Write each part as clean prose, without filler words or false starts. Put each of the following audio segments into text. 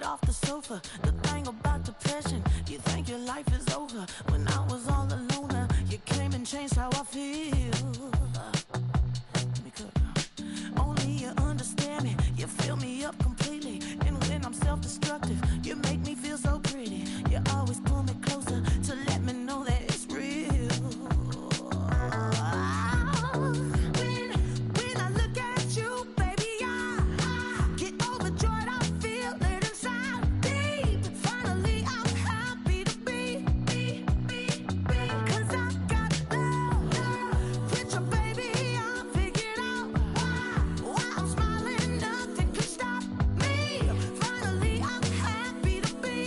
off the sofa. The thing about depression, you think your life is over. When I was all alone, you came and changed how I feel. Let me cook. Only you understand me, you fill me up completely. And when I'm self-destructive, you make me feel so pretty. You always pull me closer to let me know that it's real. When I look at you, baby, I get overjoyed. I feel it inside deep. Finally, I'm happy to be. 'Cause I got love with you, baby. I figured out why I'm smiling. Nothing could stop me. Finally, I'm happy to be.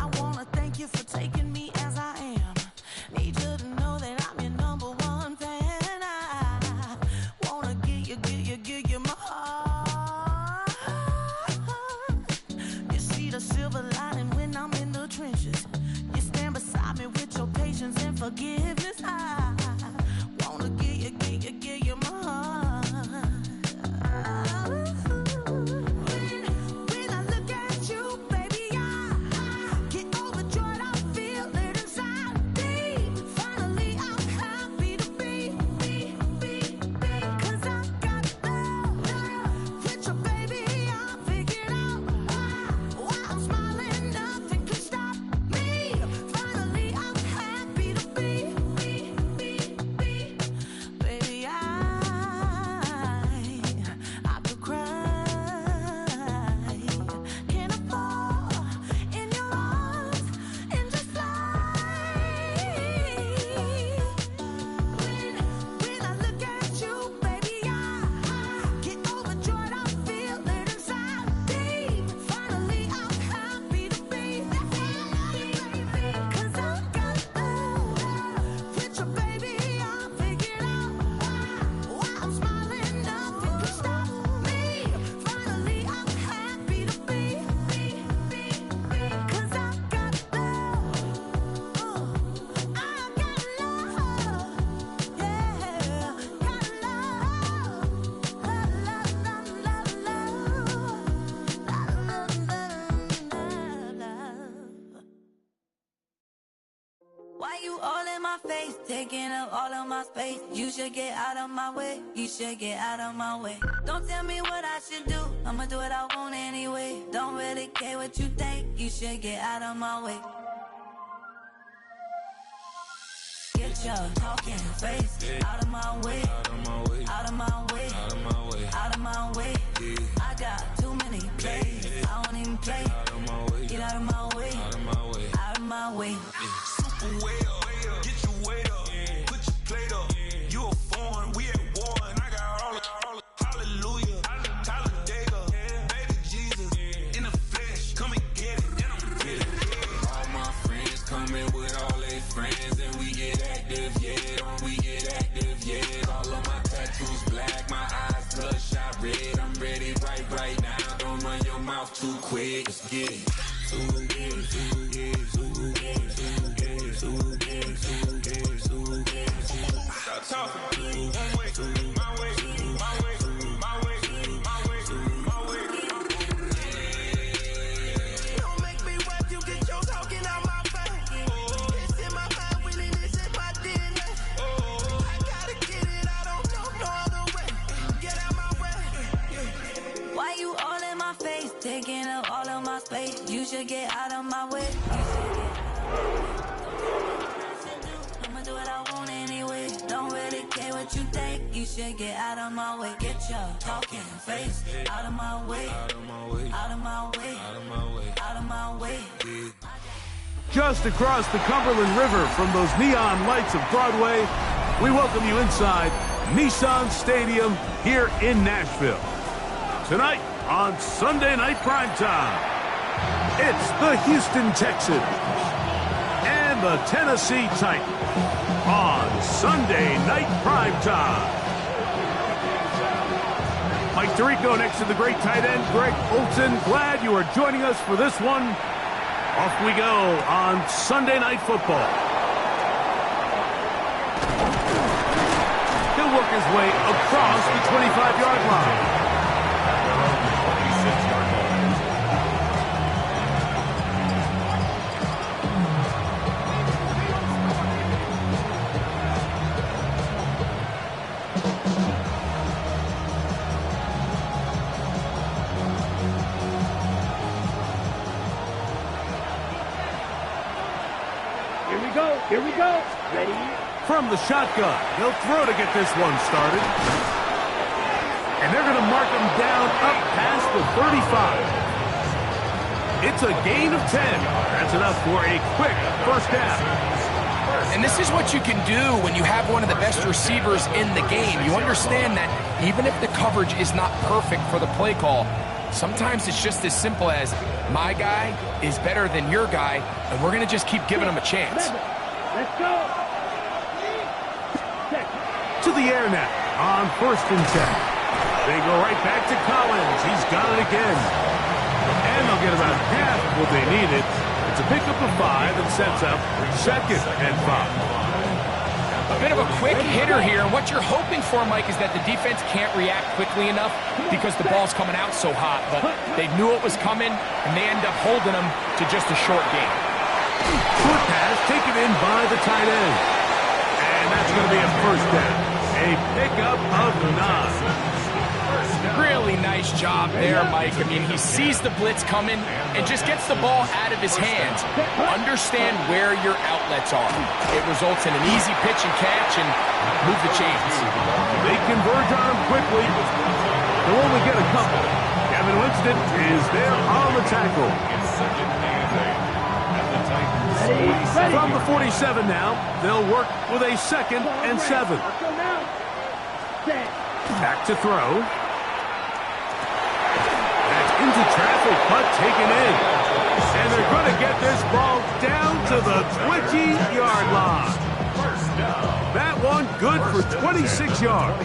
I wanna thank you for taking me as I am. Need you to know that I'm your #1 fan. I wanna give you my heart. You see the silver lining when I'm in the trenches. You stand beside me with your patience and forgiveness. I wanna give you my heart. When I look at you, baby, I get overjoyed. I feel it inside deep. Finally, I'm happy to be. 'Cause I got love with you, baby. I figured out why I'm smiling. Nothing can stop me. Finally, I'm happy to be. Baby, I could cry. Can I fall in your arms and just fly? When I look at you, baby, I get overjoyed. I feel it inside deep. Finally, I'm happy to be. 'Cause I got love with you, baby. I figured out why I'm smiling. Nothing can stop me. Finally, I'm happy to be. 'Cause I got love. I got love. Yeah, got love. Why you all in my face, taking up all of my space? You should get out of my way. You should get out of my way. Don't tell me what I should do. I'ma do what I want anyway. Don't really care what you think. You should get out of my way. Get your talking face out of my way. Out of my way. Out of my way. Out of my way. Out of my way. I got too many plays. I don't even play. Out of my way. Get out of my way. Out of my way. Out of my way. Super way up, get your weight up, put your plate up. You a foreign, we at war, and I got all the hallelujah, Talladega, baby Jesus, in the flesh, come and get it, and I'm get it. All my friends coming with all their friends, and we get active, yeah, don't we get active, yeah. All of my tattoos black, my eyes bloodshot red, I'm ready right now, don't run your mouth too quick, let's get it. Stop talking. One way, my way, my way, my way, my way, my way. Don't make me rap, you get your talking out my face. It's in my mind, really, this is my DNA. I gotta get it, I don't know no other way. Get out my way. Why you all in my face, taking up all of my space? You should get out of my way. I'ma do what I want anyway. Don't really care what you think. You should get out of my way. Get your talking face out of my way. Out of my way. Out of my way. Out of my way. Out of my way. Just across the Cumberland River from those neon lights of Broadway, we welcome you inside Nissan Stadium here in Nashville. Tonight on Sunday Night Primetime, it's the Houston Texans and the Tennessee Titans on Sunday Night Primetime. Mike Tirico next to the great tight end, Greg Olson. Glad you are joining us for this one. Off we go on Sunday Night Football. He'll work his way across the 25-yard line. Here we go. Ready? From the shotgun, he'll throw to get this one started. And they're going to mark him down up past the 35. It's a gain of 10. That's enough for a quick first down. And this is what you can do when you have one of the best receivers in the game. You understand that even if the coverage is not perfect for the play call, sometimes it's just as simple as my guy is better than your guy, and we're going to just keep giving him a chance. Let's go. To the air now on 1st and 10. They go right back to Collins. He's got it again. And they'll get about half what they needed. It's a pickup of 5 and sets up 2nd and 5. A bit of a quick hitter here. What you're hoping for, Mike, is that the defense can't react quickly enough because the ball's coming out so hot. But they knew it was coming, and they end up holding them to just a short game. Short pass taken in by the tight end. And that's going to be a first down. A pickup of 9. Really nice job there, Mike. I mean, he sees the blitz coming and just gets the ball out of his hands. Understand where your outlets are. It results in an easy pitch and catch and move the chains. They converge on him quickly. They'll only get a couple. Kevin Winston is there on the tackle. From the 47 now, they'll work with a 2nd and 7. Back to throw. That's into traffic, but taken in. And they're going to get this ball down to the 20-yard line. That one good for 26 yards.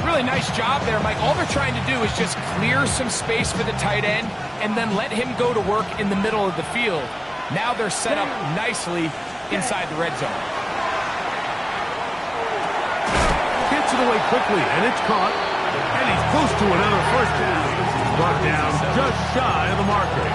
Really nice job there, Mike. All they're trying to do is just clear some space for the tight end and then let him go to work in the middle of the field. Now they're set up nicely inside the red zone. Gets it away quickly, and it's caught. And he's close to another first down. Brought down just shy of the marker.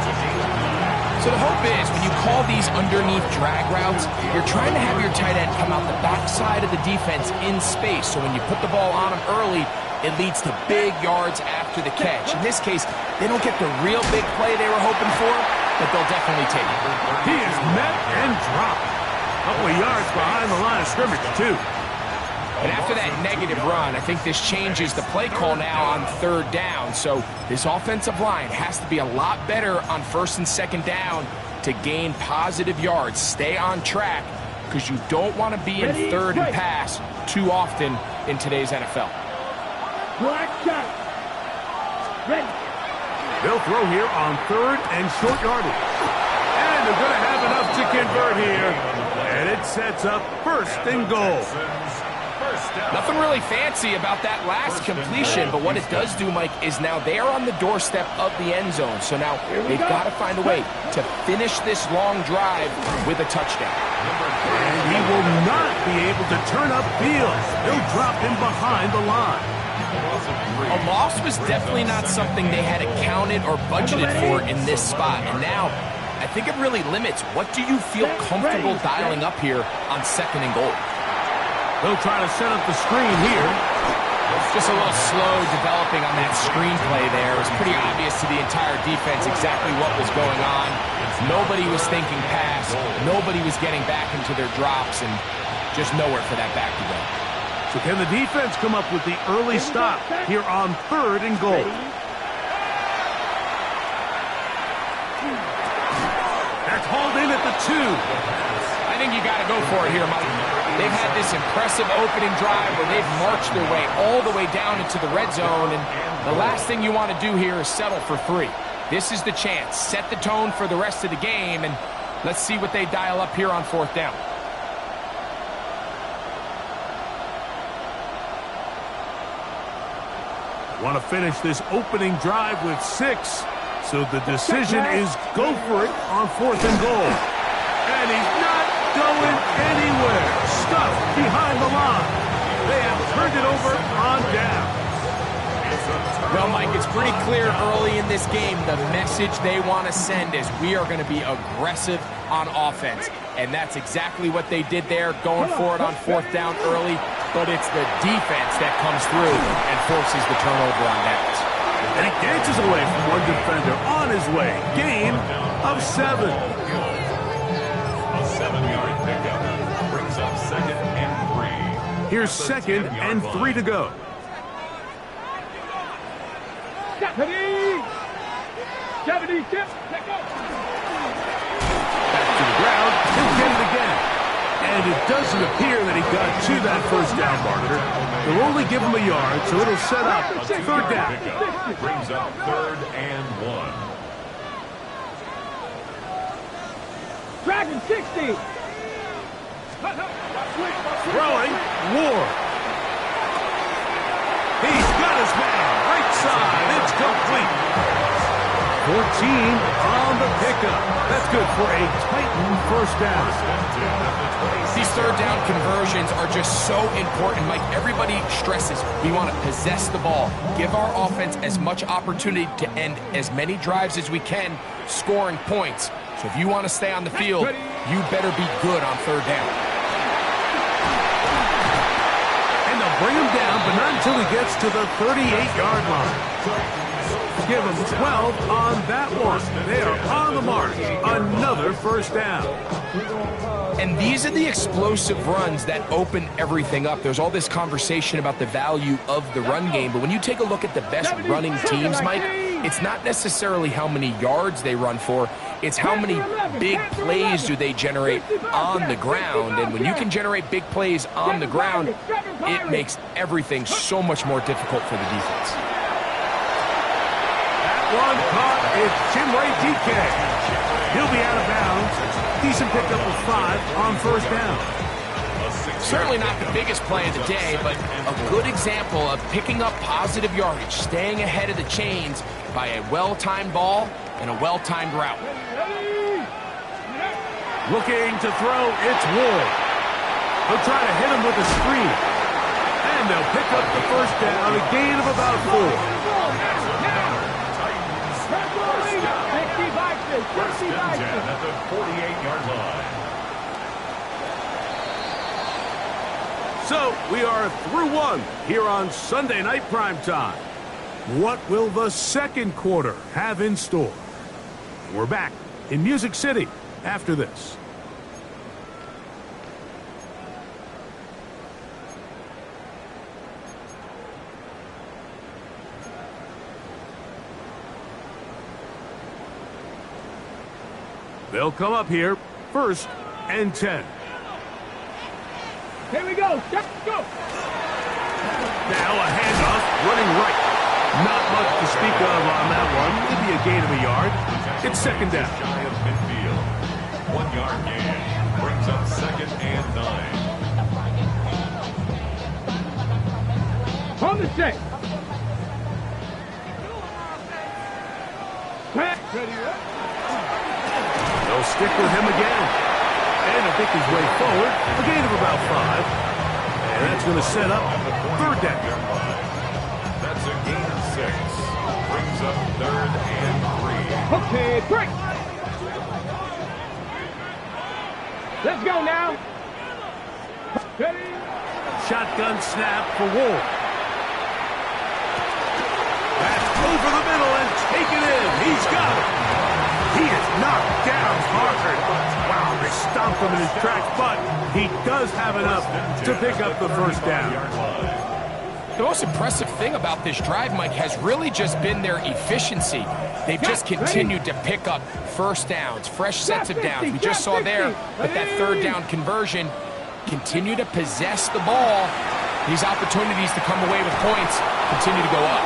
So the hope is when you call these underneath drag routes, you're trying to have your tight end come out the backside of the defense in space. So when you put the ball on him early, it leads to big yards after the catch. In this case, they don't get the real big play they were hoping for, but they'll definitely take it. He is met and dropped. A couple of yards behind the line of scrimmage, too. And after that negative run, I think this changes the play call now on 3rd down. So this offensive line has to be a lot better on 1st and 2nd down to gain positive yards. Stay on track because you don't want to be in 3rd and pass too often in today's NFL. Black shot. Ready. They'll throw here on 3rd and short yardage. And they're going to have enough to convert here. And it sets up 1st and goal. Nothing really fancy about that last completion, but what it does do, Mike, is now they are on the doorstep of the end zone. So now they've got to find a way to finish this long drive with a touchdown. And he will not be able to turn upfield. They'll drop him behind the line. A loss was definitely not something they had accounted or budgeted for in this spot. And now I think it really limits what do you feel comfortable dialing up here on 2nd and goal. They'll try to set up the screen here. Just a little slow developing on that screenplay there. It was pretty obvious to the entire defense exactly what was going on. Nobody was thinking pass. Nobody was getting back into their drops, and just nowhere for that back to go. So can the defense come up with the early stop here on 3rd and goal? That's hauled in at the 2. I think you got to go for it here, Mike. They've had this impressive opening drive where they've marched their way all the way down into the red zone, and the last thing you want to do here is settle for 3. This is the chance. Set the tone for the rest of the game, and let's see what they dial up here on 4th down. Want to finish this opening drive with 6. So the decision is go for it on 4th and goal. And he's not going anywhere. Stuffed behind the line. They have turned it over on down. Well, Mike, it's pretty clear early in this game the message they want to send is we are going to be aggressive on offense. And that's exactly what they did there, going for it on 4th down early. But it's the defense that comes through and forces the turnover on downs. And he dances away from one defender on his way. Gain of 7. Here's 2nd and 3 to go. Ready? 70, tip, let go. Back to the ground. He'll get it again. And it doesn't appear that he got to that first down marker. They'll only give him a yard, so it'll set up 3rd down. Brings up 3rd and 1. Dragon 60. Throwing, Ward. He's got his man. Right side. It's complete. 14 on the pickup. That's good for a Titan first down. These 3rd down conversions are just so important, Mike. Everybody stresses we want to possess the ball, give our offense as much opportunity to end as many drives as we can, scoring points. So if you want to stay on the field, you better be good on 3rd down. And they'll bring him down, but not until he gets to the 38-yard line. Give him 12 on that one. They are on the mark. Another first down. And these are the explosive runs that open everything up. There's all this conversation about the value of the run game, but when you take a look at the best running teams, Mike, it's not necessarily how many yards they run for, it's how many big plays do they generate on the ground. And when you can generate big plays on the ground, it makes everything so much more difficult for the defense. One caught. It's Chimray DK. He'll be out of bounds. Decent pickup of 5 on first down. Certainly not the biggest play of the day, but a good example of picking up positive yardage, staying ahead of the chains by a well-timed ball and a well-timed route. Looking to throw, it's Ward. They'll try to hit him with a screen. And they'll pick up the first down, a gain of about 4. First and 10 at the 48-yard line. So we are through 1 here on Sunday Night Primetime. What will the second quarter have in store? We're back in Music City after this. They'll come up here, 1st and 10. Here we go. Go. Now a handoff, running right. Not much to speak of on that one. Maybe a gain of a yard. It's 2nd down. Shy of midfield. 1-yard gain. Brings up 2nd and 9. On the set. They'll stick with him again. And he'll pick his way forward. A gain of about 5. And that's going to set up 3rd down. That's a gain of 6. Brings up 3rd and 3. Okay, break. Let's go now. Ready? Shotgun snap for Ward. That's over the middle and taken in. He's got it. He is knocked down hard. Wow, they stomped him in his tracks, but he does have enough to pick up the first down. The most impressive thing about this drive, Mike, has really just been their efficiency. They've just continued to pick up first downs, fresh sets of downs. We just saw there with that 3rd down conversion, continue to possess the ball. These opportunities to come away with points continue to go up.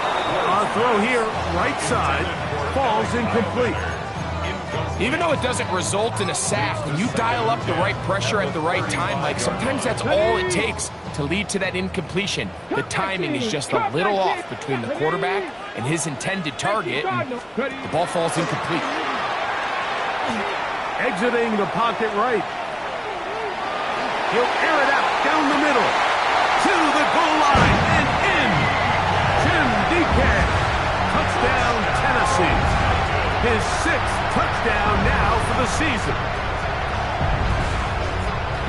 On throw here, right side, falls incomplete. Even though it doesn't result in a sack, when you dial up the right pressure at the right time, Mike, sometimes that's all it takes to lead to that incompletion. The timing is just a little off between the quarterback and his intended target, and the ball falls incomplete. Exiting the pocket right. He'll air it out down the middle to the goal line and in. Jim DK. Touchdown, Tennessee. His 6th touchdown now for the season.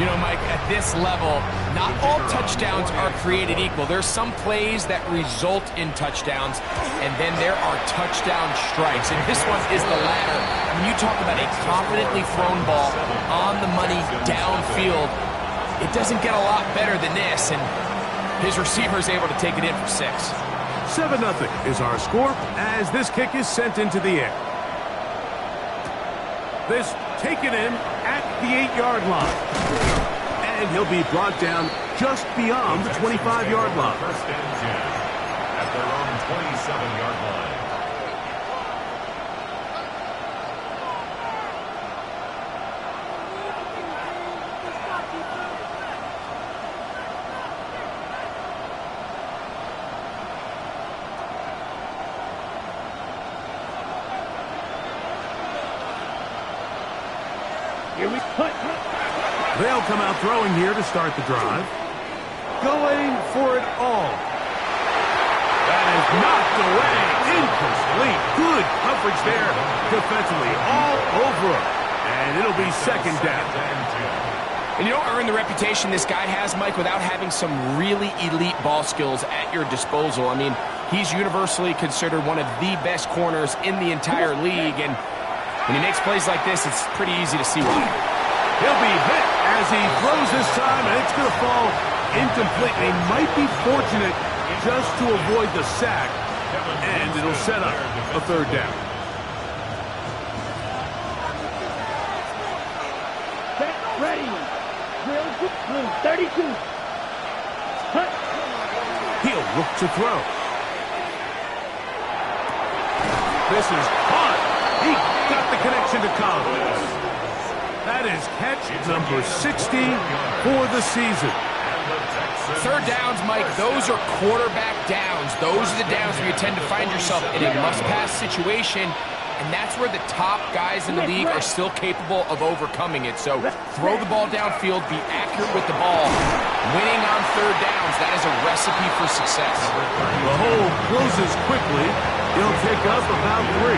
You know, Mike, at this level, not all touchdowns are created equal. There's some plays that result in touchdowns, and then there are touchdown strikes. And this one is the latter. When you talk about a confidently thrown ball on the money downfield, it doesn't get a lot better than this. And His receiver is able to take it in for 6. 7-0 is our score as this kick is sent into the air. This taken in at the 8-yard line. And he'll be brought down just beyond the 25-yard line. First and 10 at their own 27-yard line. They'll come out throwing here to start the drive. Going for it all. That is knocked away. Incomplete. Good coverage there defensively. All over him. And it'll be second down. And you don't earn the reputation this guy has, Mike, without having some really elite ball skills at your disposal. I mean, he's universally considered one of the best corners in the entire league. And when he makes plays like this, it's pretty easy to see why. He'll be hit as he throws this time, and it's going to fall incomplete. They might be fortunate just to avoid the sack, and it'll set up a third down. Ready. 32. Cut. He'll look to throw. This is caught. He got the connection to Collins. That is catch number 60 for the season. Third downs, Mike, those are quarterback downs. Those are the downs where you tend to find yourself in a must-pass situation, and that's where the top guys in the league are still capable of overcoming it. So throw the ball downfield, be accurate with the ball. Winning on third downs, that is a recipe for success. The hole closes quickly. He'll pick up about 3.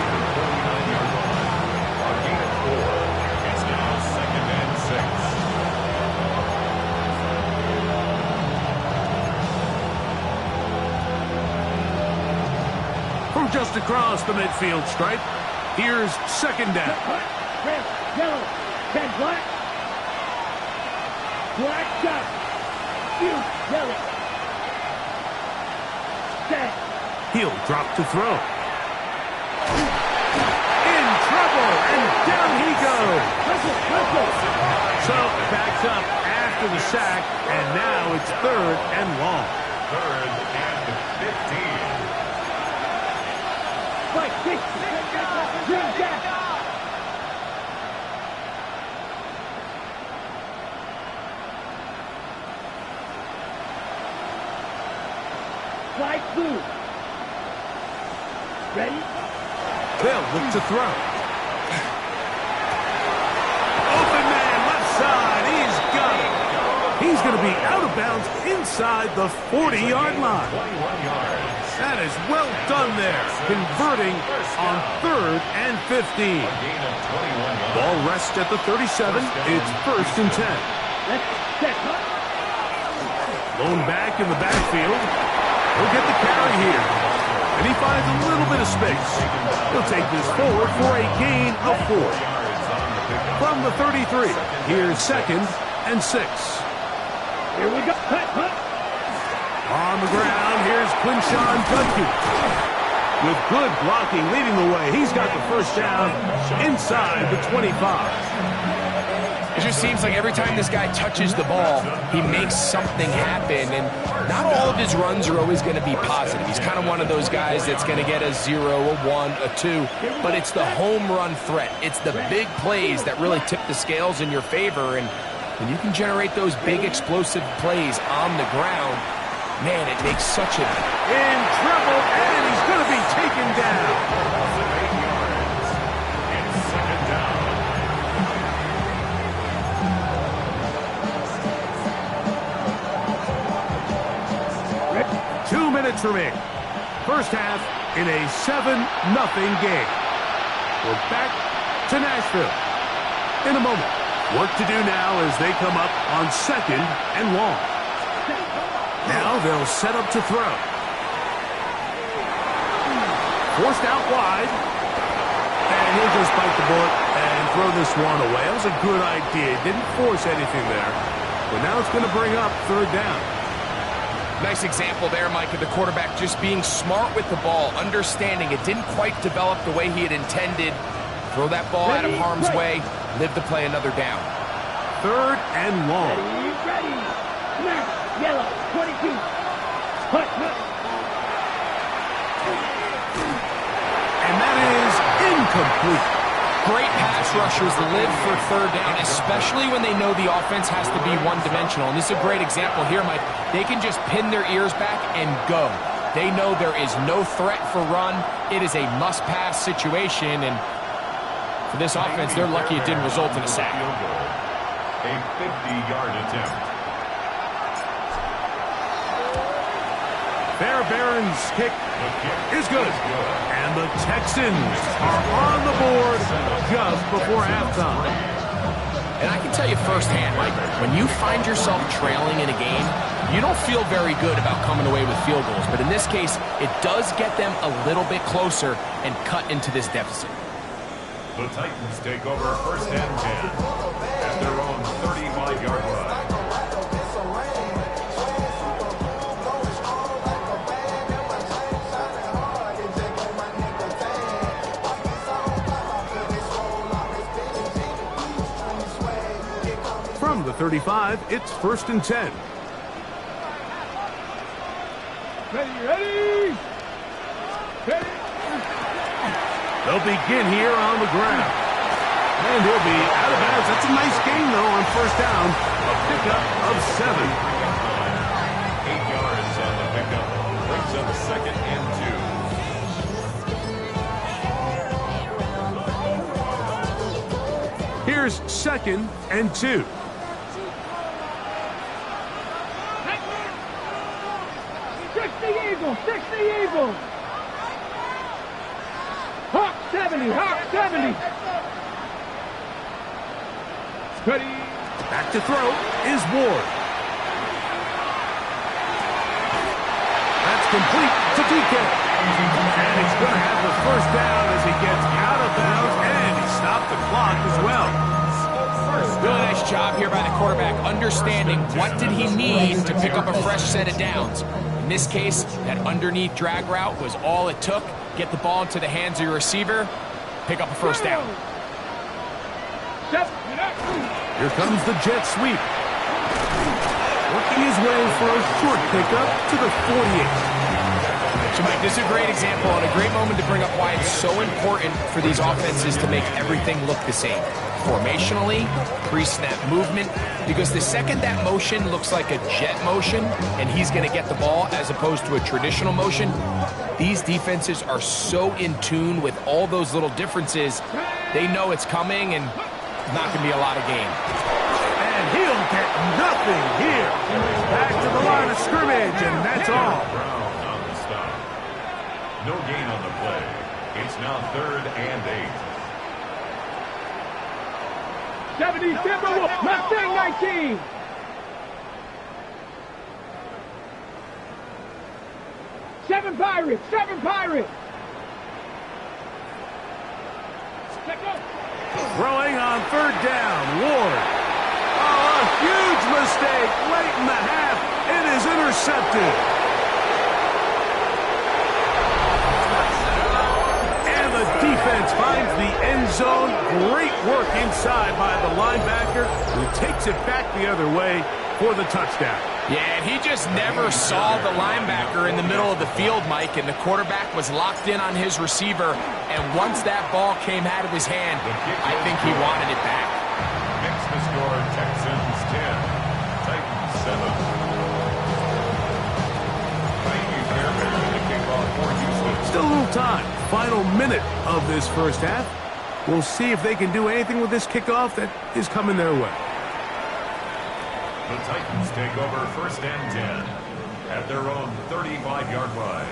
From just across the midfield stripe, here's second down. Red, yellow, red, black. Black shot. You, yellow. Set. He'll drop to throw. In trouble, and down he goes. So backs up after the sack, and now it's third and long. Third and 15. Right, 60. Green jack. Flight blue. Ready? They'll look to throw. Open man, left side. He's got it. He's going to be out of bounds inside the 40-yard line. 21 yards. That is well done there, converting on third and 15. Ball rests at the 37. It's first and 10. Let's set. Lone back in the backfield. He'll get the carry here. And he finds a little bit of space. He'll take this forward for a gain of 4. From the 33, here's second and 6. Here we go. Cut. On the ground, here's Quinshawn Judkins. With good blocking leading the way, he's got the first down inside the 25. It just seems like every time this guy touches the ball, he makes something happen, and not all of his runs are always going to be positive. He's kind of one of those guys that's going to get a 0, a 1, a 2, but it's the home run threat. It's the big plays that really tip the scales in your favor, and when you can generate those big explosive plays on the ground, man, it makes such a... In trouble, and he's going to be taken down. 8 yards. It's second down. 2 minutes remaining. First half in a 7-0 game. We're back to Nashville in a moment. Work to do now as they come up on second and long. Now they'll set up to throw. Forced out wide. And he'll just bite the bullet and throw this one away. That was a good idea. Didn't force anything there. But now it's going to bring up third down. Nice example there, Mike, of the quarterback just being smart with the ball, understanding it didn't quite develop the way he had intended. Throw that ball out of harm's way, live to play another down. 3rd and long. Ready. Snap. Yellow. 22. Hut. And that is incomplete. Great pass rushers live for 3rd down, especially when they know the offense has to be one-dimensional. And this is a great example here, Mike. They can just pin their ears back and go. They know there is no threat for run. It is a must-pass situation, and for this offense, they're lucky it didn't result in a sack. A 50-yard attempt. Fairbairn's kick is good. And the Texans are on the board just before halftime. And I can tell you firsthand, Mike, when you find yourself trailing in a game, you don't feel very good about coming away with field goals. But in this case, it does get them a little bit closer and cut into this deficit. The Titans take over 1st and 10 at their own 35-yard line. From the 35, it's 1st and 10. Ready. They'll begin here on the ground. And he'll be out of bounds. That's a nice gain, though, on 1st down. A pickup of 7. 8 yards on the pickup. Brings up 2nd and 2. Here's 2nd and 2. Fix the Eagle. Hawk 70. Ready. Back to throw is Ward. That's complete to DK. And he's going to have the 1st down as he gets out of bounds, and he stopped the clock as well. Really nice job here by the quarterback, understanding what did he need to pick up a fresh set of downs. In this case, that underneath drag route was all it took. Get the ball into the hands of your receiver, pick up a 1st down. Here comes the jet sweep. Working his way for a short pickup to the 48. So, Mike, this is a great example and a great moment to bring up why it's so important for these offenses to make everything look the same. Formationally, pre-snap movement, because the second that motion looks like a jet motion and he's going to get the ball as opposed to a traditional motion, these defenses are so in tune with all those little differences. They know it's coming and not going to be a lot of gain. And he'll get nothing here. Back to the line of scrimmage, and that's all. Brown on the stop. No gain on the play. It's now 3rd and 8. 70 Timberwolves, Mustang 19. Seven Pirates. Throwing on 3rd down, Ward. Oh, a huge mistake late in the half. It is intercepted. And the defense finds the end zone. Great work inside by the linebacker, who takes it back the other way for the touchdown. Yeah, and he just never saw the linebacker in the middle of the field, Mike, and the quarterback was locked in on his receiver, and once that ball came out of his hand, I think he wanted it back. Makes the score Texans 10, Titans 7. Fairbairn to kick off for Houston. Still a little time. Final minute of this 1st half. We'll see if they can do anything with this kickoff that is coming their way. The Titans take over 1st and 10 at their own 35-yard line.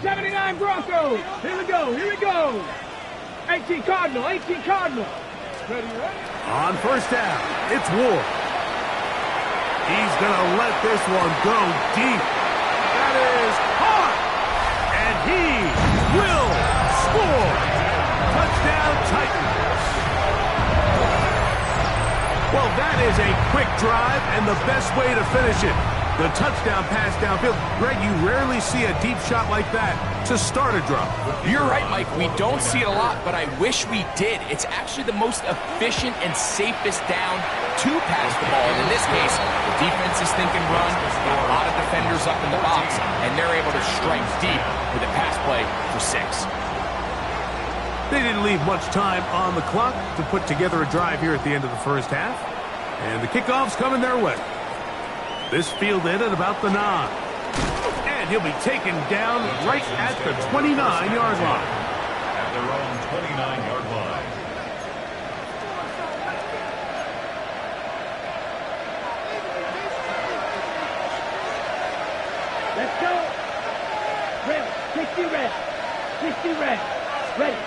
'79 Broncos. Here we go. 18 Cardinal. Ready. On 1st down, it's Ward. He's going to let this one go deep. That is hard. And he will score. Well, that is a quick drive and the best way to finish it. The touchdown pass downfield. Greg, you rarely see a deep shot like that to start a drive. You're right, Mike. We don't see it a lot, but I wish we did. It's actually the most efficient and safest down to pass the ball. And in this case, the defense is thinking run, got a lot of defenders up in the box, and they're able to strike deep with a pass play for 6. They didn't leave much time on the clock to put together a drive here at the end of the first half. And the kickoff's coming their way. This fielded at about the 9. And he'll be taken down right at the 29-yard line. At their own 29-yard line. Let's go. Ready. 60 red. 60 red. Ready.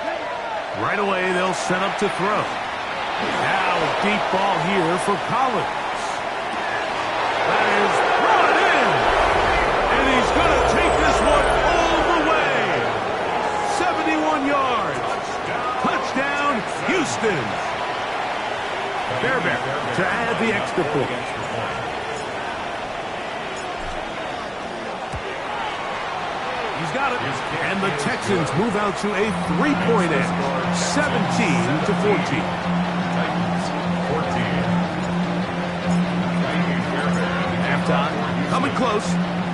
Right away, they'll set up to throw. Now a deep ball here for Collins. That is brought in. And he's going to take this one all the way. 71 yards. Touchdown, Houston. Fairbairn to add the extra point. He's got it. And the Texans move out to a 3-point edge. 17-14. Halftime coming close,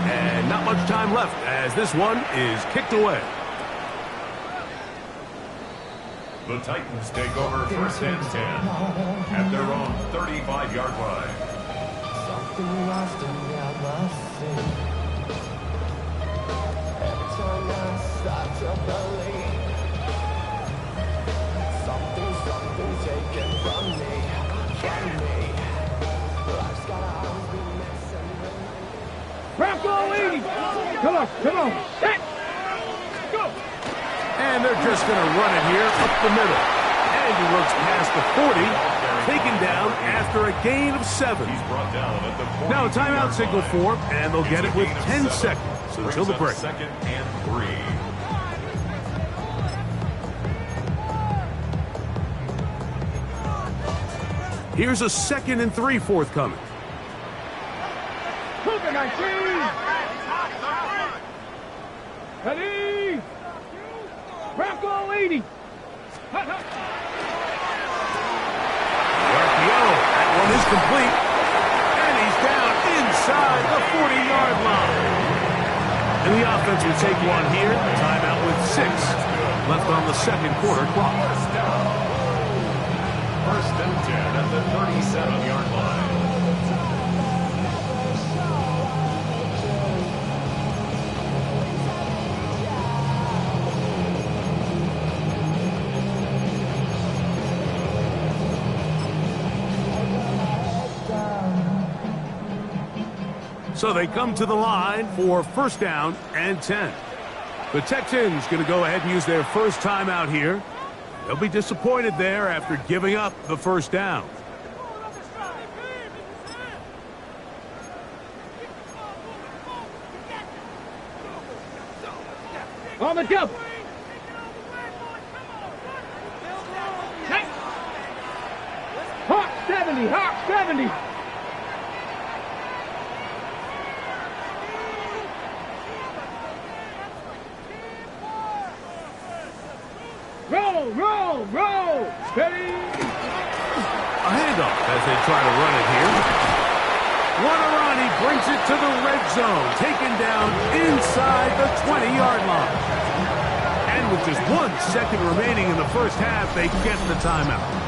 and not much time left as this one is kicked away. The Titans take over 1st and 10 at their own 35-yard line. Something lost and never seen. Every time I start to believe something taken from me. Life's gotta always be missing. Bronco 80. Come on. Set. Go. And they're just going to run it here up the middle. And he looks past the 40, taken down after a gain of 7. He's brought down at the Now a timeout signal for him, and they'll get it with 10 seconds until the break. 2nd and 3. Here's a 2nd and 3 forthcoming. Cougar 19. Ready. Bronco 80. RPO, that one is complete. And he's down inside the 40-yard line. And the offense will take one here. Timeout with 6 left on the second quarter clock. 1st and 10 at the 37-yard line. So they come to the line for 1st down and 10. The Texans going to go ahead and use their first timeout here. They'll be disappointed there after giving up the 1st down. On the double. Hawk 70. Hawk 70. Roll. Ready. A handoff as they try to run it here. Guarani brings it to the red zone, taken down inside the 20-yard line. And with just 1 second remaining in the first half, they get the timeout.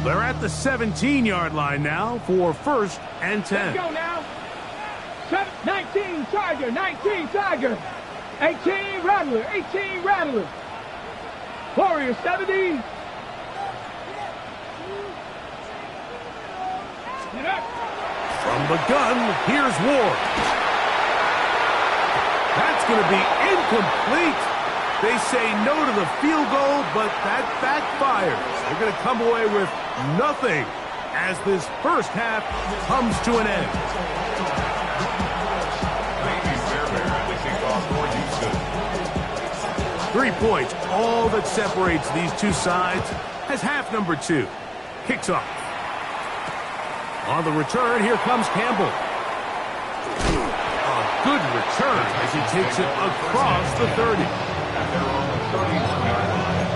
They're at the 17-yard line now for 1st and 10. Let's go now. 19 Tiger. 18 Rattler. Warrior 70. From the gun, here's Ward. going to be incomplete. They say no to the field goal, but that backfires. They're going to come away with nothing as this first half comes to an end. Maybe Fairbairn at the kickoff for Houston. 3 points, all that separates these two sides, as half number 2 kicks off. On the return, here comes Campbell. A good return as he takes it across the 30. They're on the 31-yard line.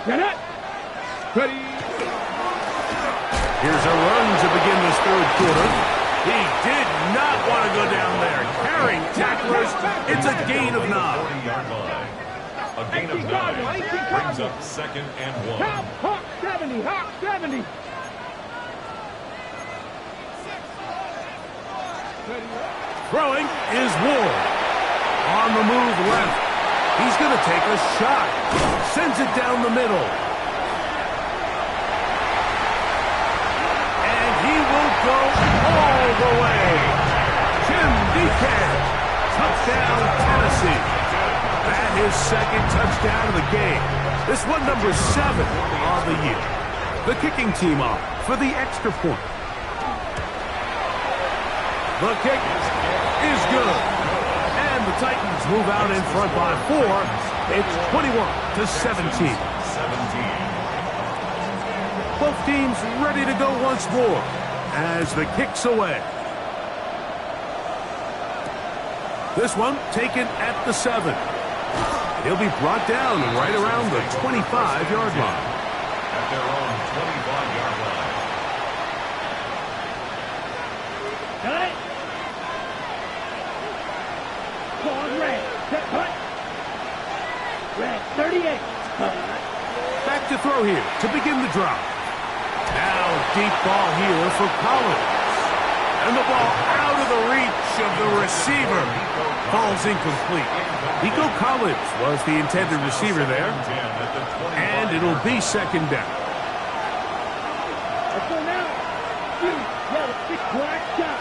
Get it. Ready. Here's a run to begin this third quarter. He did not want to go down there. Carrying tacklers, it's a gain of 9. 40-yard line. A gain of 9 brings up 2nd and 1. Hawk 70. Hawk 70. Throwing is Ward. On the move left. He's going to take a shot. Sends it down the middle. And he will go all the way. Jim Deacon. Touchdown, Tennessee. That is second touchdown of the game. This one number 7 on the year. The kicking team off for the extra point. The kick is good. And the Titans move out in front by 4. It's 21-17. Both teams ready to go once more as the kick's away. This one taken at the 7. He'll be brought down right around the 25-yard line. At their own 25-yard line. Got it. Going red. Set punt. Red 38. Back to throw here to begin the drive. Now deep ball here for Collins. And the ball out of the reach of the receiver. Ball's incomplete. Nico Collins was the intended receiver there. And it'll be second down. Let's go now. Big black shot.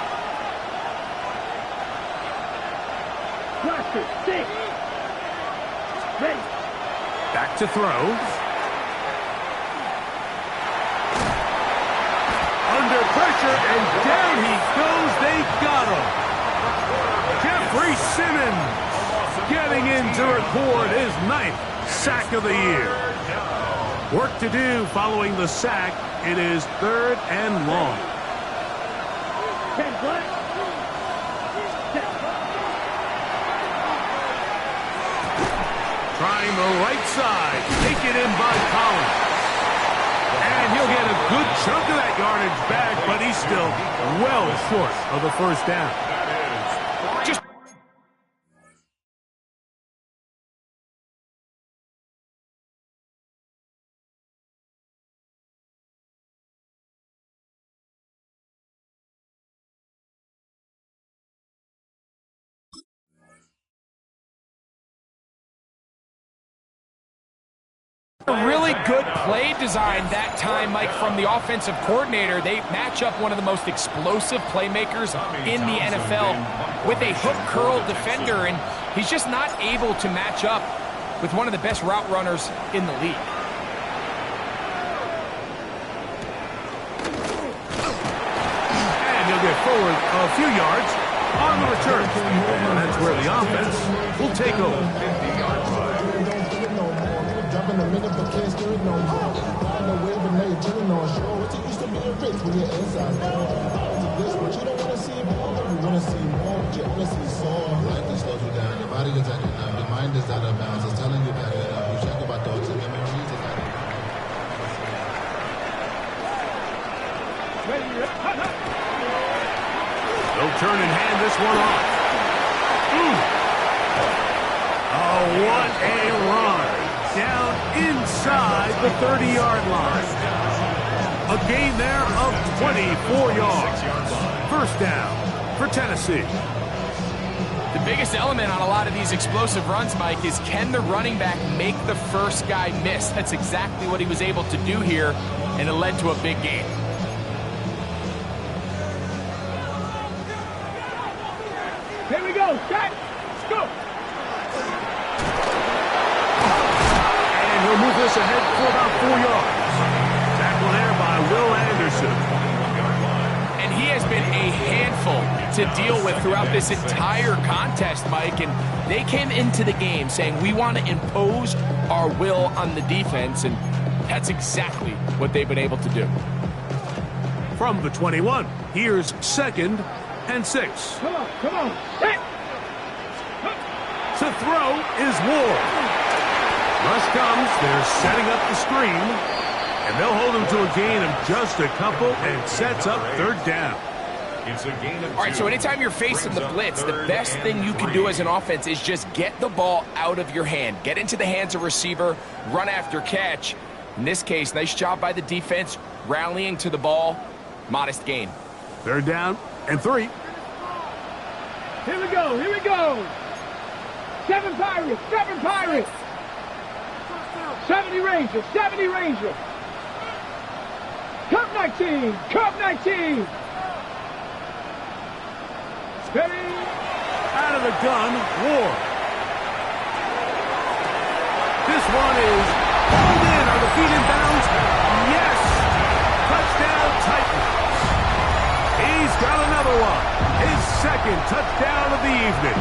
Cluster 6. Ready. Back to throw. Under pressure, and down he goes. They got him. Jeffrey Simmons getting in to record his 9th sack of the year. Work to do following the sack. It is 3rd and long. 10 black. Trying the right side. Taken in by Collins. And he'll get a good chunk of that yardage back, but he's still well short of the first down. Just a really good play design that time, Mike, from the offensive coordinator. They match up one of the most explosive playmakers in the NFL with a hook curl defender, and he's just not able to match up with one of the best route runners in the league. And he'll get forward a few yards on the return. And that's where the offense will take over. 50-yard line. In a minute, but can't steer it no more. Riding the wave and now you're turning on shore. What you used to be a rich when you're inside. This, but you don't want to see more. You want to see more, but you want to see sore. Life just slows you down. Your body gets acting up. Your mind is out of bounds. It's telling you back it up. You check about thoughts and your memories. It's out of They'll turn and hand this one off. Oh, what a run. Down inside the 30-yard line. A gain there of 24 yards. First down for Tennessee. The biggest element on a lot of these explosive runs, Mike, is can the running back make the first guy miss? That's exactly what he was able to do here, and it led to a big gain. Here we go. Set. Go. And he'll move this ahead for about 4 yards. Tackle there by Will Anderson. And he has been a handful to deal with throughout this entire contest, Mike. And they came into the game saying, we want to impose our will on the defense. And that's exactly what they've been able to do. From the 21, here's 2nd and 6. Come on, come on. Set. To throw is Ward. Rush comes, they're setting up the screen, and they'll hold him to a gain of just a couple and sets up 3rd down. It's a gain of 2. All right, so anytime you're facing the blitz, the best thing you can do as an offense is just get the ball out of your hand. Get into the hands of receiver, run after catch. In this case, nice job by the defense, rallying to the ball. Modest gain. 3rd down and 3. Here we go. Here we go. 7 Pirates. 7 Pirates. 70 Rangers. 70 Rangers. Cup 19. Cup 19. Ready. Out of the gun, Ward. This one is pulled in. Are the feet in bounds? Yes. Touchdown Titans. He's got another one. His 2nd touchdown of the evening.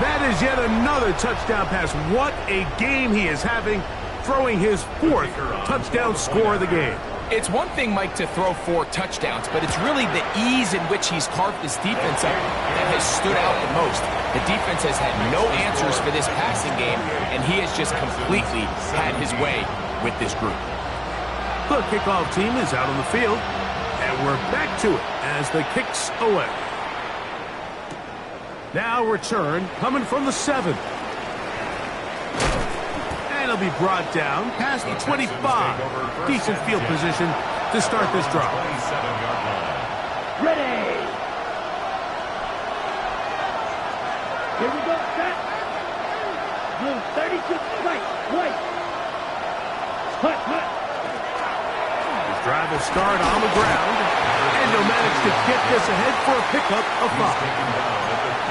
That is yet another touchdown pass. What a game he is having, throwing his 4th touchdown score of the game. It's one thing, Mike, to throw 4 touchdowns, but it's really the ease in which he's carved this defense up that has stood out the most. The defense has had no answers for this passing game, and he has just completely had his way with this group. The kickoff team is out on the field, and we're back to it as the kick's away. Now return coming from the 7. And it'll be brought down past the 25. Decent field position to start this drive. Ready. Here we go. Set. Blue 32. Right. Hut. His drive will start on the ground, and he'll manage to get this ahead for a pickup of 5.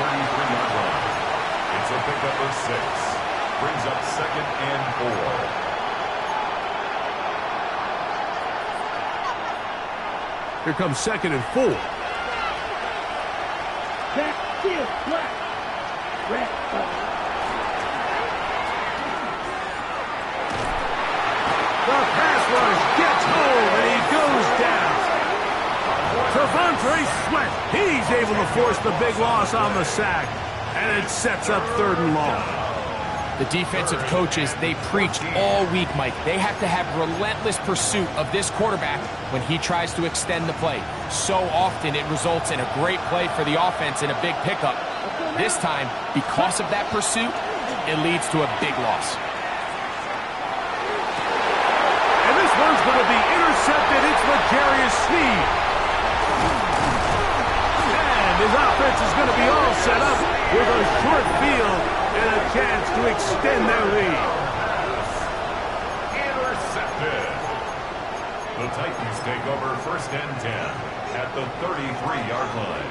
33-yard line. It's a pickup of 6. Brings up 2nd and 4. Here comes 2nd and 4. Back, field, black. Red. The pass rush gets home, and he goes down. Devontae Sweat, he's able to force the big loss on the sack, and it sets up 3rd and long. The defensive coaches, they preached all week, Mike. They have to have relentless pursuit of this quarterback when he tries to extend the play. So often it results in a great play for the offense and a big pickup. This time, because of that pursuit, it leads to a big loss. And this one's going to be intercepted. It's L'Jarius Sneed. And his offense is going to be all set up with a short field and a chance to extend their lead. Intercepted. The Titans take over 1st and 10 at the 33-yard line.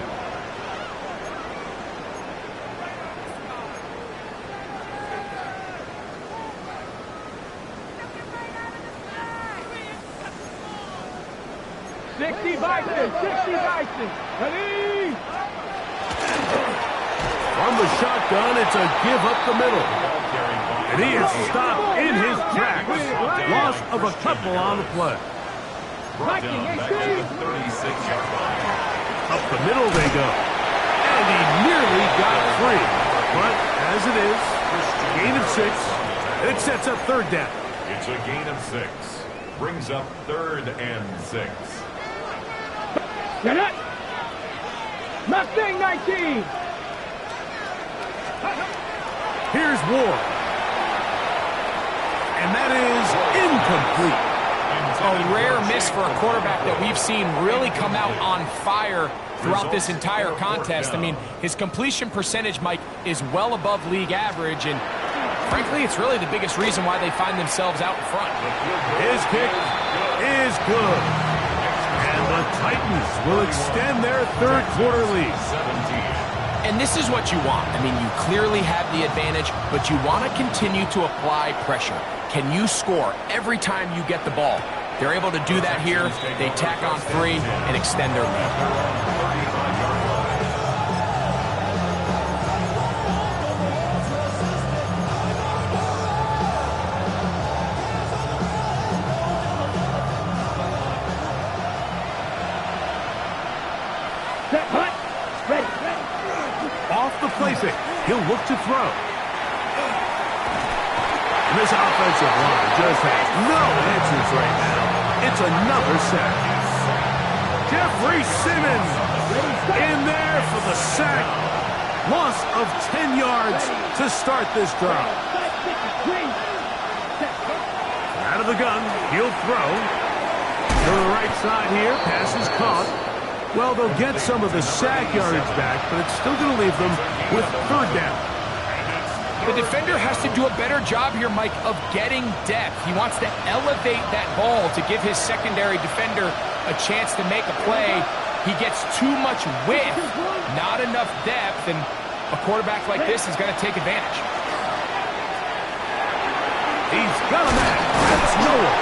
Sixty Bison. Ready. From the shotgun, it's a give up the middle. And he is stopped in his tracks. Loss of a couple on the play. Brought down back to the 36-yard line. Up the middle they go. And he nearly got free. But as it is, gain of 6. It sets up 3rd down. It's a gain of 6. Brings up 3rd and 6. Get it. Mustang 19. Here's Ward. And that is incomplete. a rare miss for a quarterback that we've seen really come out on fire throughout this entire contest. I mean, his completion percentage, Mike, is well above league average, and frankly, it's really the biggest reason why they find themselves out in front. His kick is good. And the Titans will extend their third quarter lead. And this is what you want. I mean, you clearly have the advantage, but you want to continue to apply pressure. Can you score every time you get the ball? They're able to do that here. They tack on 3 and extend their lead. Off the play fake. He'll look to throw. And this offensive line just has no answers right now. It's another sack. Jeffrey Simmons in there for the sack. Loss of 10 yards to start this drive. Out of the gun, he'll throw. To the right side here, pass is caught. Well, they'll get some of the sack yardage back, but it's still going to leave them with third down. The defender has to do a better job here, Mike, of getting depth. He wants to elevate that ball to give his secondary defender a chance to make a play. He gets too much width, not enough depth, and a quarterback like this is going to take advantage. He's got a man. That's Noah.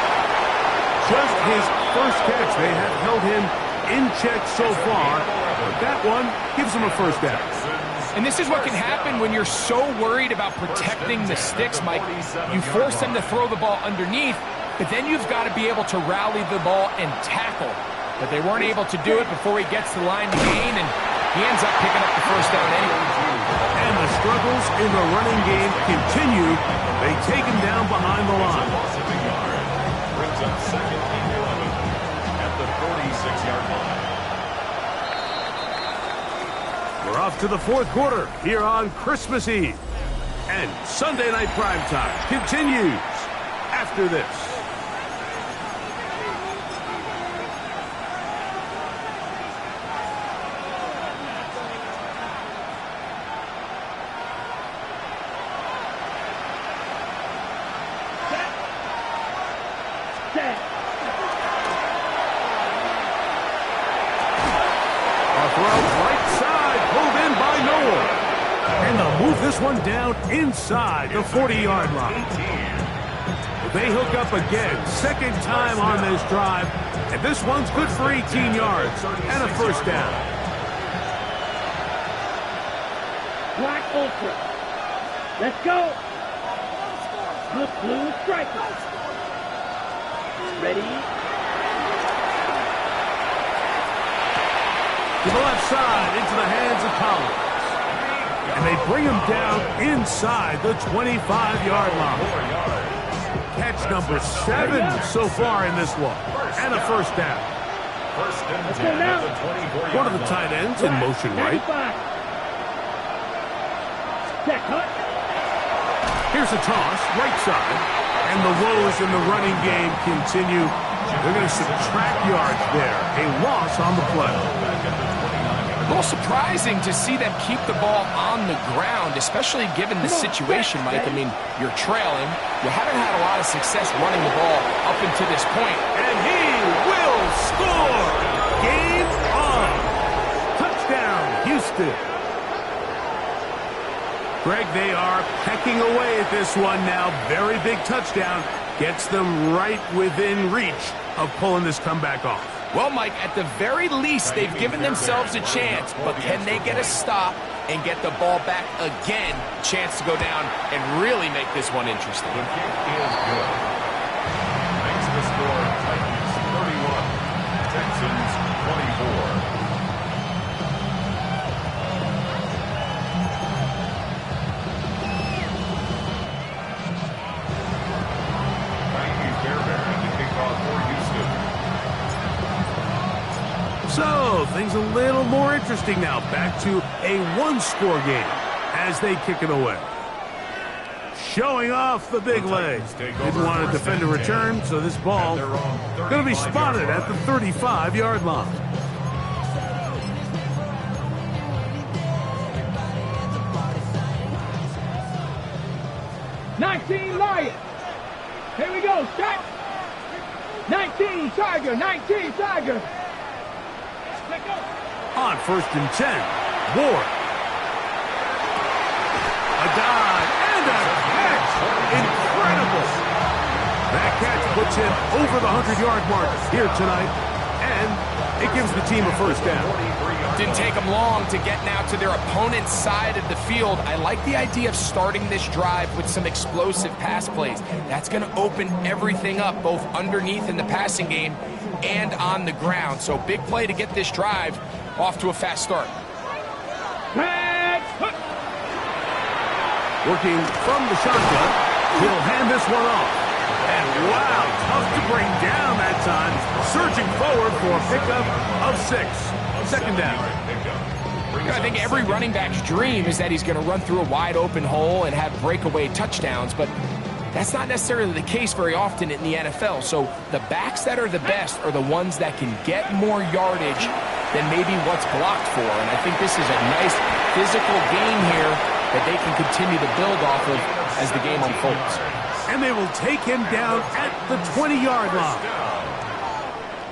Just his first catch. They have held him in check so far, but that one gives him a first down. And this is what can happen when you're so worried about protecting the sticks, Mike. You force them to throw the ball underneath, but then you've got to be able to rally the ball and tackle. But they weren't able to do it before he gets to the line to gain, and he ends up picking up the first down anyway. And the struggles in the running game continue. They take him down behind the line. Brings up second and 11 at the 46-yard line. We're off to the fourth quarter here on Christmas Eve. And Sunday Night Primetime continues after this. This one down inside the 40-yard line. They hook up again, second time on this drive, and this one's good for 18 yards and a first down. Black Ultra. Let's go. Look, blue strikers. Ready? To the left side, into the hands of Collins. And they bring him down inside the 25-yard line. Catch number 7 so far in this one. And a first down. First and 10 at the 24-yard line. One of the tight ends in motion right. Here's a toss, right side. And the woes in the running game continue. They're going to subtract yards there. A loss on the play. A little surprising to see them keep the ball on the ground, especially given the situation, Mike. I mean, you're trailing. You haven't had a lot of success running the ball up until this point. And he will score! Game on! Touchdown, Houston! Greg, they are pecking away at this one now. Very big touchdown. Gets them right within reach of pulling this comeback off. Well, Mike, at the very least, they've given themselves a chance, but can they get a stop and get the ball back again? Chance to go down and really make this one interesting. The kick is good. Makes the score Titans 31, Texans 24. So, things a little more interesting now. Back to a one-score game as they kick it away. showing off the big leg. Didn't want to defend a return, so this ball going to be spotted at the 35-yard line. Lions. Here we go, stop. 19, Tiger, 19, Tiger. On 1st and 10, Ward. A dive and a catch. Incredible. That catch puts him over the 100-yard mark here tonight, and it gives the team a first down. Didn't take them long to get now to their opponent's side of the field. I like the idea of starting this drive with some explosive pass plays. That's going to open everything up, both underneath in the passing game and on the ground. So big play to get this drive off to a fast start. Working from the shotgun, he'll hand this one off. And wow, tough to bring down that time. Surging forward for a pickup of 6. Second down. I think every running back's dream is that he's going to run through a wide open hole and have breakaway touchdowns, but that's not necessarily the case very often in the NFL. So the backs that are the best are the ones that can get more yardage than maybe what's blocked for. And I think this is a nice physical game here that they can continue to build off of as the game unfolds. And they will take him down at the 20-yard line.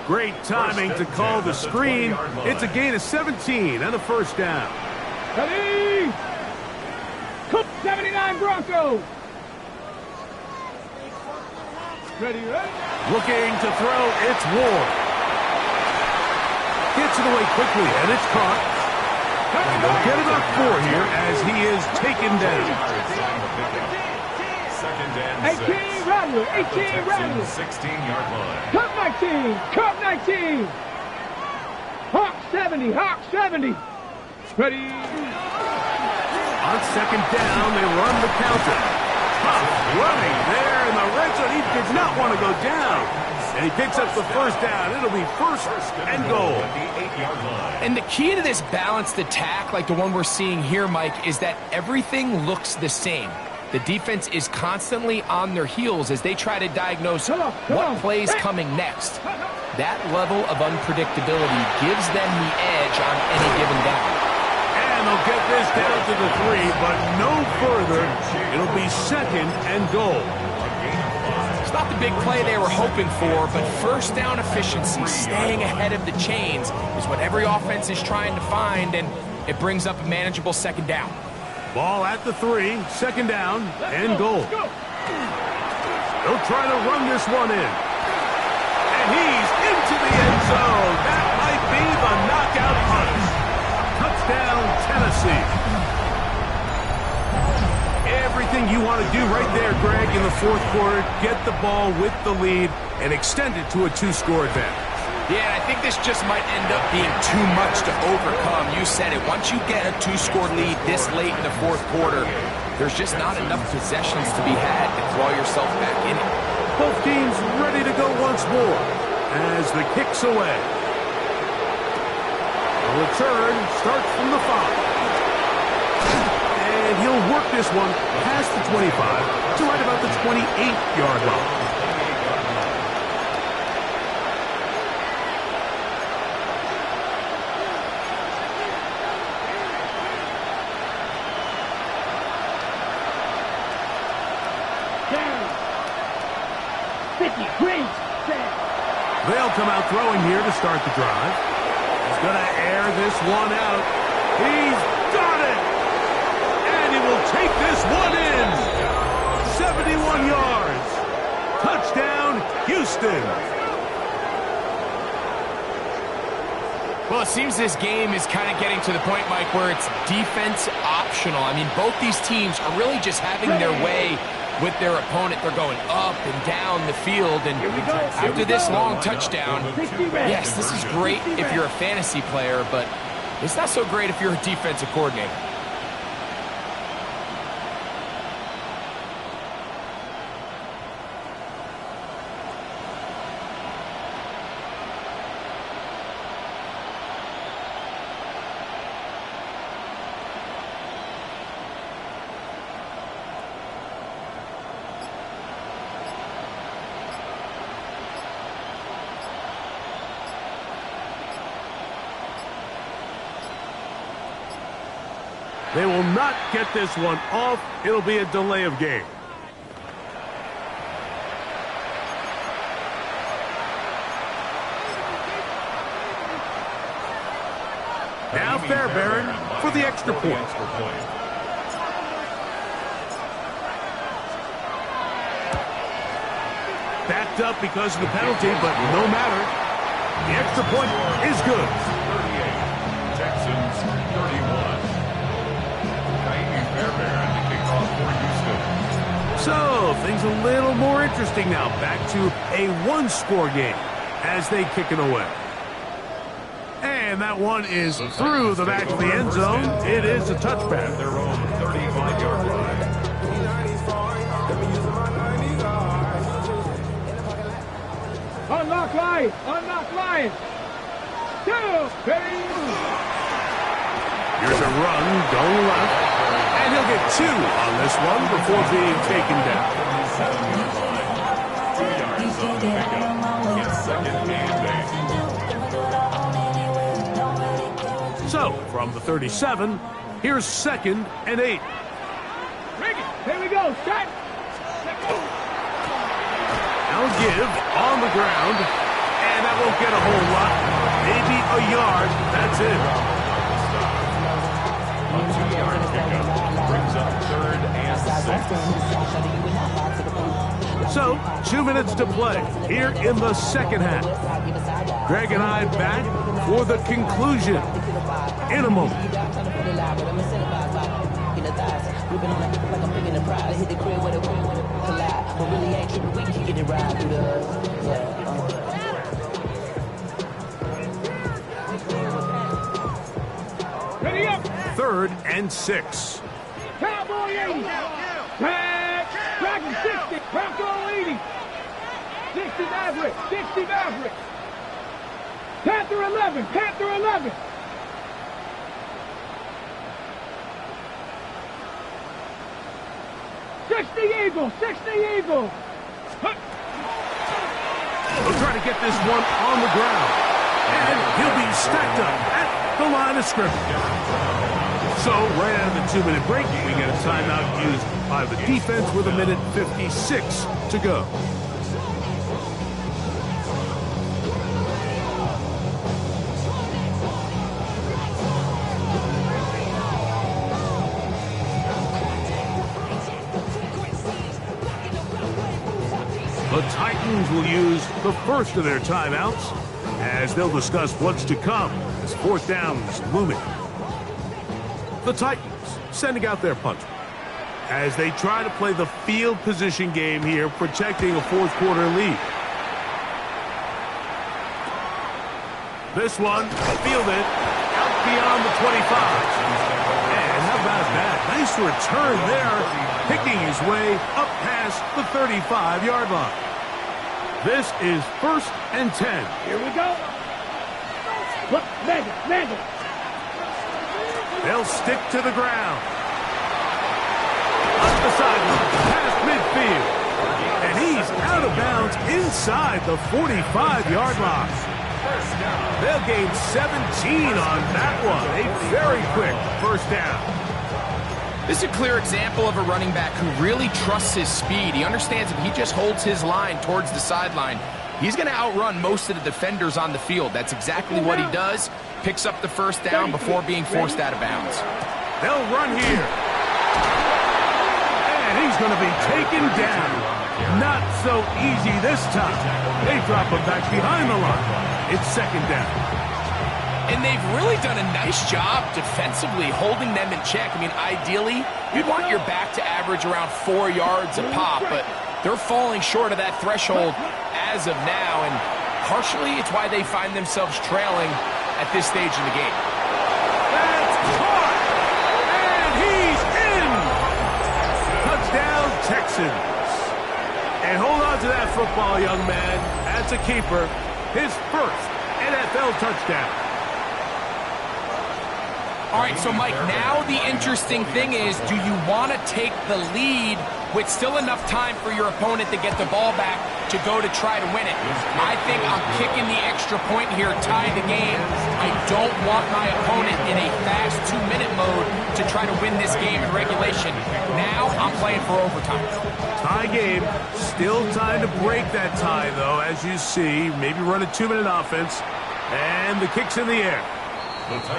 Great timing to call the screen. It's a gain of 17 and a first down. Ready? 79 Broncos. Ready, ready? Looking to throw, it's Ward. Gets it away quickly, and it's caught. And they'll get about 4 here as he is taken down. 18 Rattler, 18 Rattler. 16-yard line. Cup 19. Hawk 70, Hawk 70. Ready? On second down, they run the counter. Tough running there in the red zone. He did not want to go down. And he picks up the first down. It'll be first and goal. And the key to this balanced attack, like the one we're seeing here, Mike, is that everything looks the same. The defense is constantly on their heels as they try to diagnose what play's coming next. That level of unpredictability gives them the edge on any given down. And they'll get this down to the 3, but no further. It'll be second and goal. It's not the big play they were hoping for, but first down efficiency, staying ahead of the chains, is what every offense is trying to find, and it brings up a manageable second down. Ball at the 3, second down and goal. They'll try to run this one in. And he's into the end zone. That might be the knockout punch. Touchdown, Tennessee. Everything you want to do right there, Greg, in the fourth quarter. Get the ball with the lead and extend it to a 2-score advantage. Yeah, I think this just might end up being too much to overcome. You said it. Once you get a 2-score lead this late in the fourth quarter, there's just not enough possessions to be had to claw yourself back in it. Both teams ready to go once more as the kick's away. The return starts from the 5. And he'll work this one past the 25 to right about the 28-yard line. They'll come out throwing here to start the drive. He's going to air this one out. He's got it! And he will take this one in. 71 yards. Touchdown, Houston. Well, it seems this game is kind of getting to the point, Mike, where it's defense optional. I mean, both these teams are really just having their way with their opponent. They're going up and down the field, and after this long touchdown, yes, this is great if you're a fantasy player, but it's not so great if you're a defensive coordinator. They will not get this one off. It'll be a delay of game. Now Fairbairn for the extra point. Backed up because of the penalty, but no matter. The extra point is good. 38, Texans 31. Fairbairn to kick off for Houston. So, things a little more interesting now. Back to a one-score game as they kick it away. And that one is through the back of the end zone. It is a touchback. Their own 35-yard line. Unlock line! Unlock line! 2, 3. Here's a run going left. And he'll get 2 on this one before being taken down. 2 yards on the pickup. Gets second and 8. So, from the 37, here's 2nd and 8. Here we go, set! Now give on the ground, and that won't get a whole lot. Maybe a yard, that's it. A 2-yard pickup brings up 3rd and 6. So, 2 minutes to play here in the second half. Greg and I back for the conclusion in a moment. Ready up! 3rd and 6. Cowboy 80! Dragon 60! Bronco 80! 60 Maverick! 60 Maverick! Panther 11! Panther 11! Eagle! 60 Eagle! We'll try to get this one on the ground. And he'll be stacked up at the line of scrimmage. So, right out of the 2-minute break, we get a timeout used by the defense with 1:56 to go. The Titans will use the first of their timeouts as they'll discuss what's to come as 4th down is looming. The Titans sending out their punter as they try to play the field position game here, protecting a 4th quarter lead. This one fielded out beyond the 25. And how about that? Nice return there, picking his way up past the 35-yard line. This is 1st and 10. Here we go. Look, Mega. They'll stick to the ground. Up the sideline, past midfield. And he's out of bounds inside the 45-yard line. They'll gain 17 on that one. A very quick 1st down. This is a clear example of a running back who really trusts his speed. He understands if he just holds his line towards the sideline, he's going to outrun most of the defenders on the field. That's exactly what he does. Picks up the 1st down before being forced out of bounds. They'll run here. And he's going to be taken down. Not so easy this time. They drop him back behind the line. It's 2nd down. And they've really done a nice job defensively holding them in check. I mean, ideally, you'd want your back to average around 4 yards a pop, but they're falling short of that threshold as of now, and partially it's why they find themselves trailing at this stage in the game. That's caught! And he's in! Touchdown, Texans. And hold on to that football, young man. That's a keeper. His 1st NFL touchdown. All right, so Mike, now the interesting thing is, do you want to take the lead with still enough time for your opponent to get the ball back to go to try to win it. I think I'm kicking the extra point here, tie the game. I don't want my opponent in a fast 2-minute mode to try to win this game in regulation. Now I'm playing for overtime. Tie game. Still time to break that tie, though, as you see. Maybe run a 2-minute offense. And the kick's in the air.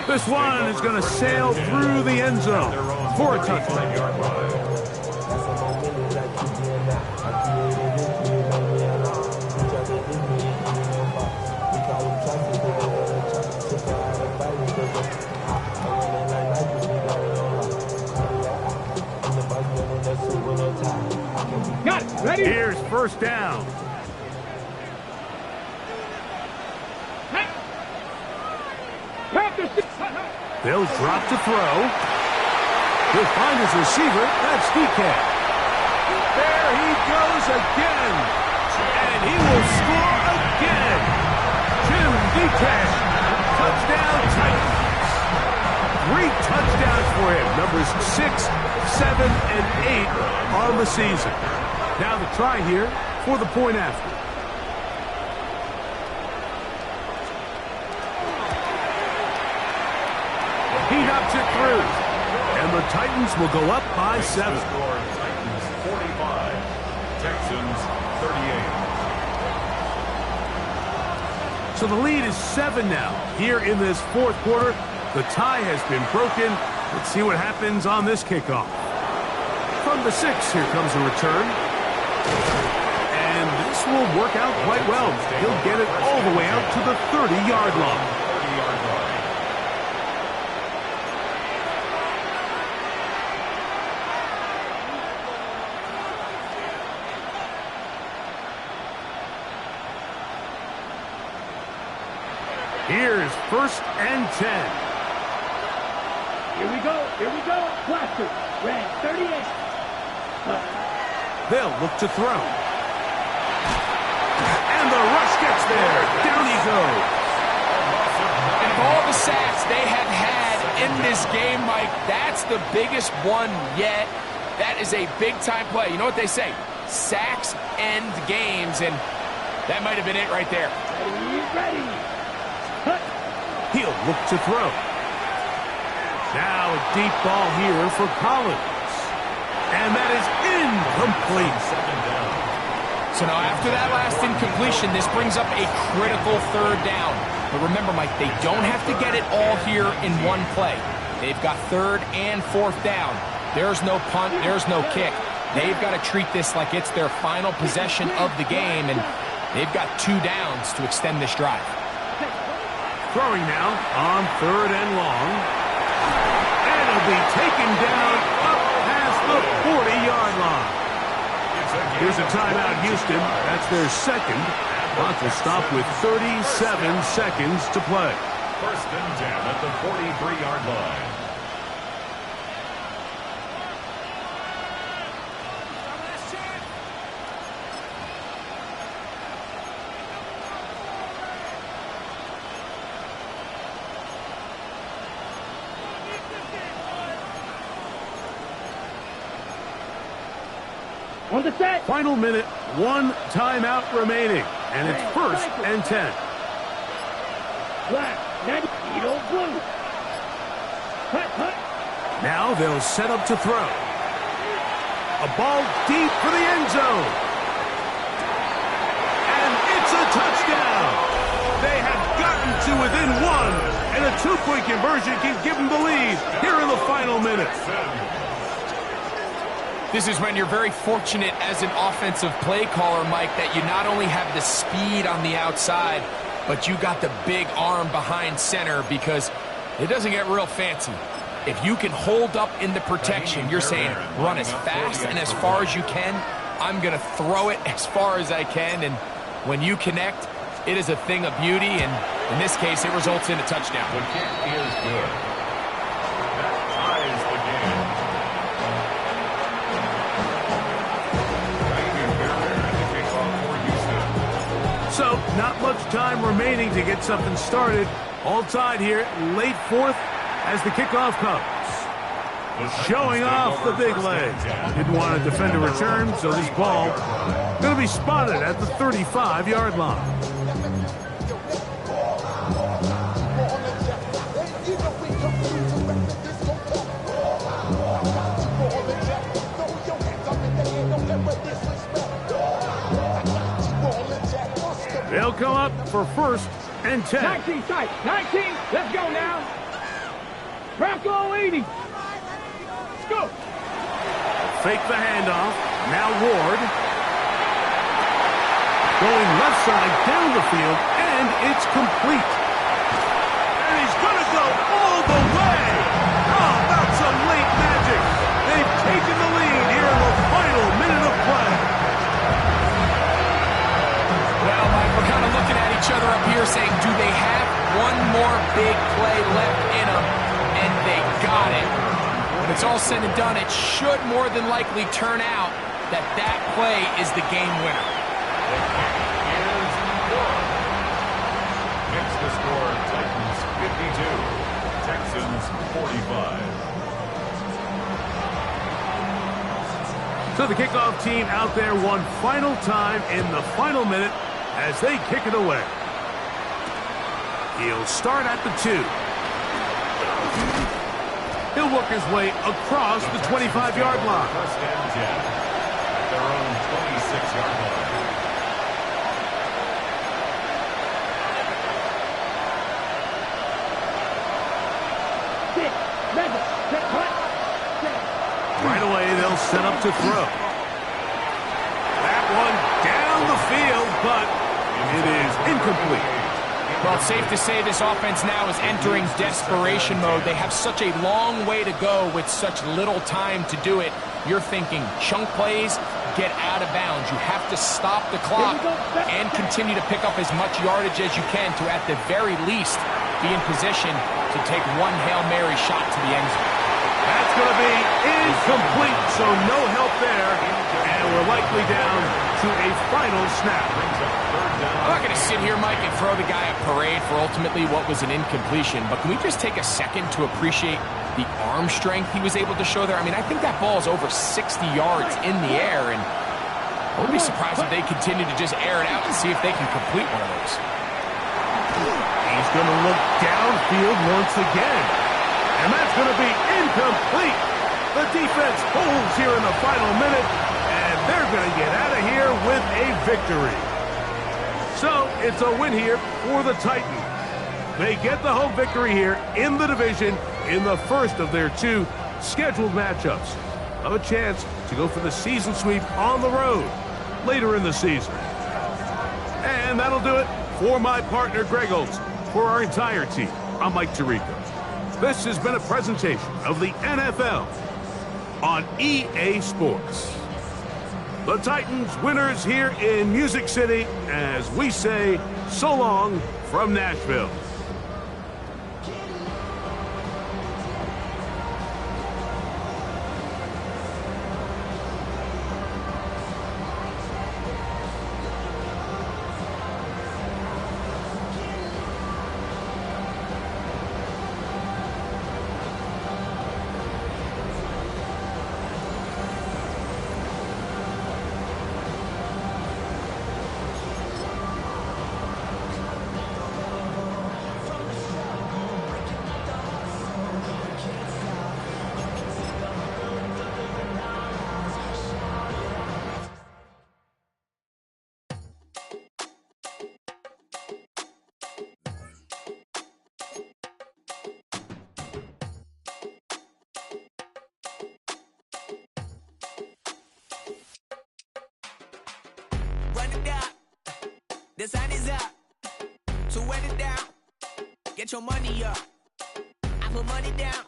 This one is going to sail through the end zone for a touchdown. Got it. Ready? Here's first down. Hey. They'll drop to throw. He'll find his receiver. That's DK. There he goes again. And he will score again. Jim DK. Touchdown Titans. 3 touchdowns for him. Numbers 6, 7, and 8 on the season. Now the try here for the point after. He knocks it through. And the Titans will go up by 7. Score, Titans 45, Texans 38. So the lead is 7 now. Here in this fourth quarter, the tie has been broken. Let's see what happens on this kickoff. From the 6, here comes a return. And this will work out quite well. He'll get it all the way out to the 30-yard line. Here's first and 10. Here we go. Here we go. Blaster. Red 38. They'll look to throw. And the rush gets there. Down he goes. And of all the sacks they have had in this game, Mike, that's the biggest one yet. That is a big-time play. You know what they say? Sacks end games, and that might have been it right there. Ready. He'll look to throw. Now a deep ball here for Collins. And that is incomplete. So now after that last incompletion, this brings up a critical third down. But remember, Mike, they don't have to get it all here in one play. They've got third and fourth down. There's no punt, there's no kick. They've got to treat this like it's their final possession of the game, and they've got 2 downs to extend this drive. Throwing now on third and long. And it'll be taken down up past the 40-yard line. Here's a timeout, Houston. That's their second. Clock will stop with 37 seconds to play. First and 10 at the 43-yard line. On the set. Final minute, 1 timeout remaining. And it's first and 10. Black. Needle blue. Hut. Now they'll set up to throw. A ball deep for the end zone. And it's a touchdown. They have gotten to within 1. And a 2-point conversion can give them the lead here in the final minute. This is when you're very fortunate as an offensive play caller, Mike, that you not only have the speed on the outside, but you got the big arm behind center, because it doesn't get real fancy. If you can hold up in the protection, you're saying run as fast and as far as you can. I'm going to throw it as far as I can, and when you connect, it is a thing of beauty, and in this case, it results in a touchdown. The kick is good. That ties the game. So, not much time remaining to get something started. All tied here, late fourth, as the kickoff comes. Showing off the big leg. Didn't want to defend a return, so this ball going to be spotted at the 35-yard line. They'll come up for 1st and 10. 19 tight. 19. Let's go now. Bronco 80. Let's go. Fake the handoff. Now Ward. Going left side down the field, and it's complete. And he's going to go all the way. Oh, that's some late magic. They've taken the lead here in the final minute of play. Well, Mike, we're kind of looking at each other up here saying, do they have one more big play left in them? And they got it. When it's all said and done, it should more than likely turn out that that play is the game winner. Makes the score Titans 52, Texans 45. So the kickoff team out there one final time in the final minute as they kick it away. He'll start at the 2. He'll work his way across the 25-yard line. 1st and 10 at their own 26-yard line. Right away, they'll set up to throw. That one down the field, but it is incomplete. Well, it's safe to say this offense now is entering desperation mode. They have such a long way to go with such little time to do it. You're thinking chunk plays, get out of bounds. You have to stop the clock and continue to pick up as much yardage as you can to, at the very least, be in position to take one Hail Mary shot to the end zone. That's going to be incomplete, so no help there, and we're likely down to a final snap. I'm not going to sit here, Mike, and throw the guy a parade for ultimately what was an incompletion, but can we just take a second to appreciate the arm strength he was able to show there? I mean, I think that ball is over 60 yards in the air, and I wouldn't be surprised if they continue to just air it out and see if they can complete one of those. He's going to look downfield once again. And that's going to be incomplete. The defense holds here in the final minute, and they're going to get out of here with a victory. So it's a win here for the Titans. They get the home victory here in the division in the first of their 2 scheduled matchups. Have a chance to go for the season sweep on the road later in the season. And that'll do it for my partner, Greg Olson. For our entire team, I'm Mike Tirico. This has been a presentation of the NFL on EA Sports. The Titans winners here in Music City as we say so long from Nashville. The sun is up, so wet it down. Get your money up. I put money down.